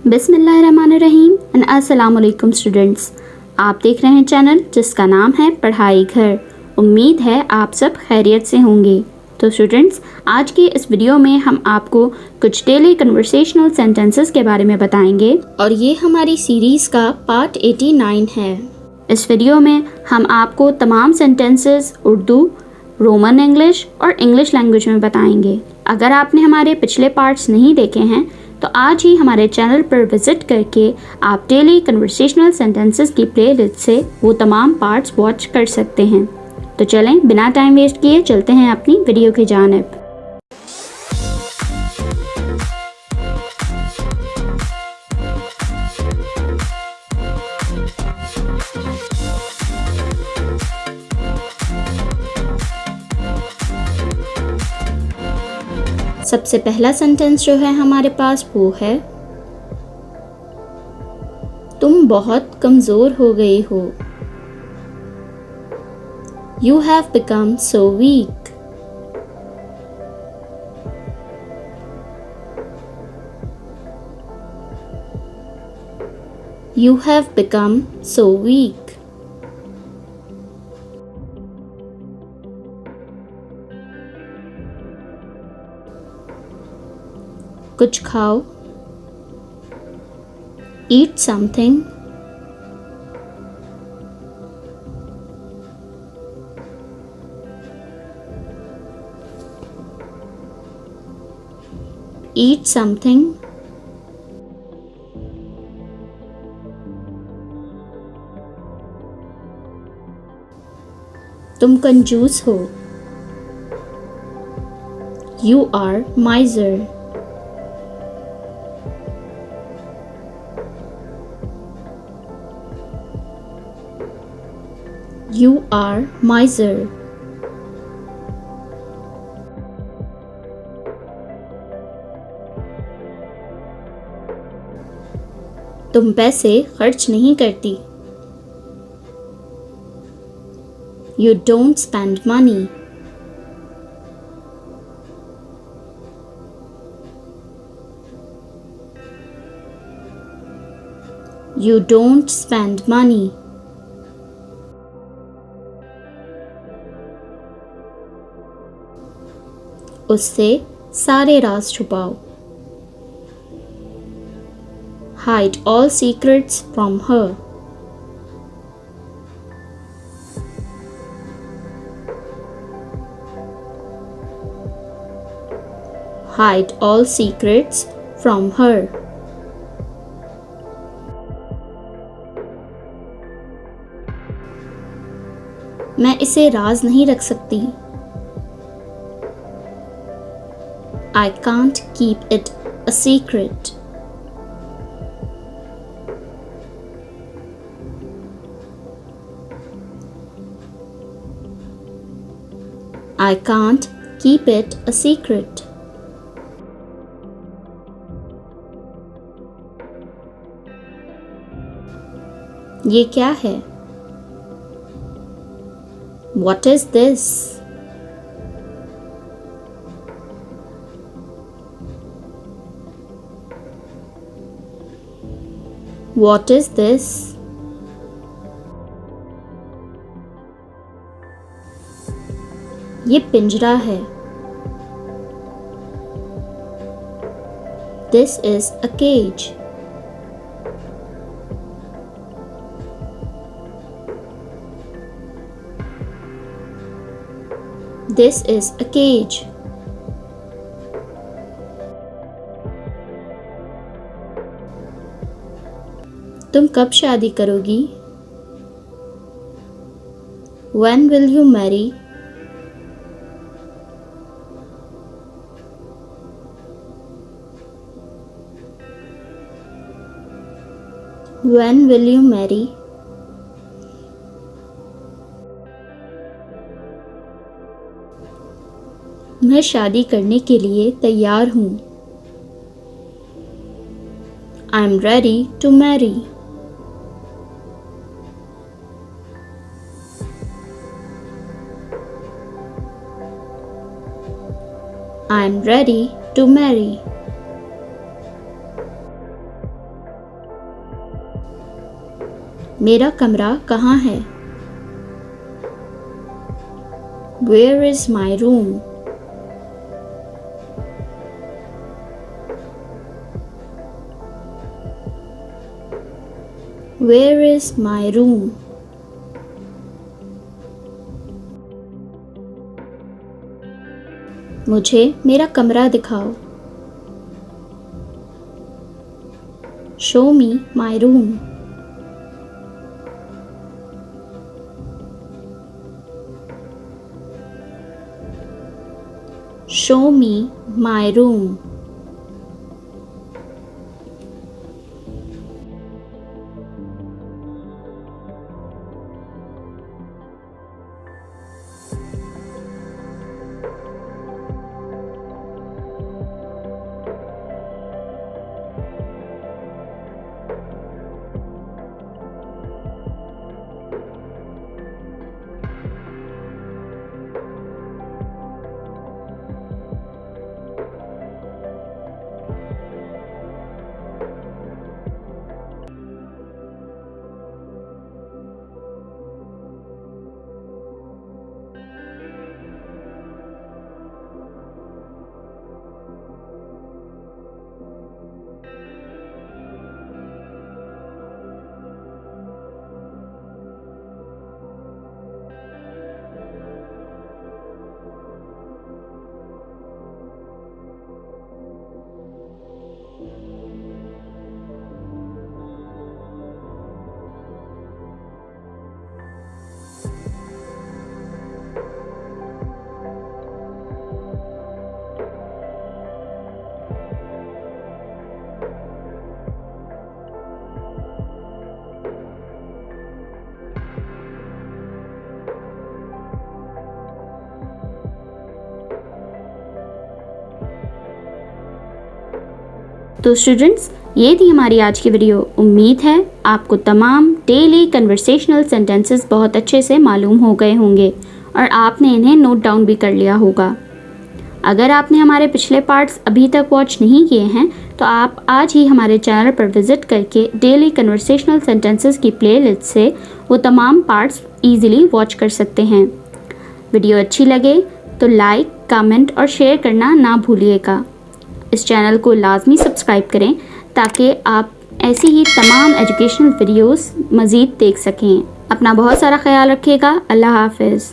बिस्मिल्लाहिर्रहमानिर्रहीम एंड अस्सलाम वालेकुम स्टूडेंट्स। आप देख रहे हैं चैनल जिसका नाम है पढ़ाई घर। उम्मीद है आप सब खैरियत से होंगे। तो स्टूडेंट्स, आज के इस वीडियो में हम आपको कुछ डेली कन्वर्सेशनल सेंटेंसेस के बारे में बताएंगे और ये हमारी सीरीज़ का पार्ट 89 है। इस वीडियो में हम आपको तमाम सेंटेंसेस उर्दू, रोमन इंग्लिश और इंग्लिश लैंग्वेज में बताएंगे। अगर आपने हमारे पिछले पार्ट्स नहीं देखे हैं तो आज ही हमारे चैनल पर विज़िट करके आप डेली कन्वर्सेशनल सेंटेंसेस की प्लेलिस्ट से वो तमाम पार्ट्स वॉच कर सकते हैं। तो चलें बिना टाइम वेस्ट किए चलते हैं अपनी वीडियो की जानिब। सबसे पहला सेंटेंस जो है हमारे पास वो है, तुम बहुत कमज़ोर हो गई हो। You have become so weak. You have become so weak. कुछ खाओ, eat something. Eat something. तुम कंजूस हो। You are miser. You are miser. तुम पैसे खर्च नहीं करती। You don't spend money. You don't spend money. उससे सारे राज छुपाओ। Hide all secrets from her. Hide all secrets from her. मैं इसे राज नहीं रख सकती। I can't keep it a secret. I can't keep it a secret. ये क्या है? What is this? What is this? ये पिंजरा है। This is a cage. This is a cage. तुम कब शादी करोगी? When will you marry? When will you marry? मैं शादी करने के लिए तैयार हूँ। I'm ready to marry. I'm ready to marry. मेरा कमरा कहाँ है? Where is my room? Where is my room? मुझे मेरा कमरा दिखाओ। Show me my room. Show me my room. तो स्टूडेंट्स, ये थी हमारी आज की वीडियो। उम्मीद है आपको तमाम डेली कन्वर्सेशनल सेंटेंसेस बहुत अच्छे से मालूम हो गए होंगे और आपने इन्हें नोट डाउन भी कर लिया होगा। अगर आपने हमारे पिछले पार्ट्स अभी तक वॉच नहीं किए हैं तो आप आज ही हमारे चैनल पर विज़िट करके डेली कन्वर्सेशनल सेंटेंसेस की प्लेलिस्ट से वो तमाम पार्ट्स ईज़िली वॉच कर सकते हैं। वीडियो अच्छी लगे तो लाइक, कमेंट और शेयर करना ना भूलिएगा। इस चैनल को लाजमी सब्सक्राइब करें ताकि आप ऐसी ही तमाम एजुकेशनल वीडियोस मज़ीद देख सकें। अपना बहुत सारा ख्याल रखिएगा। अल्लाह हाफ़िज़।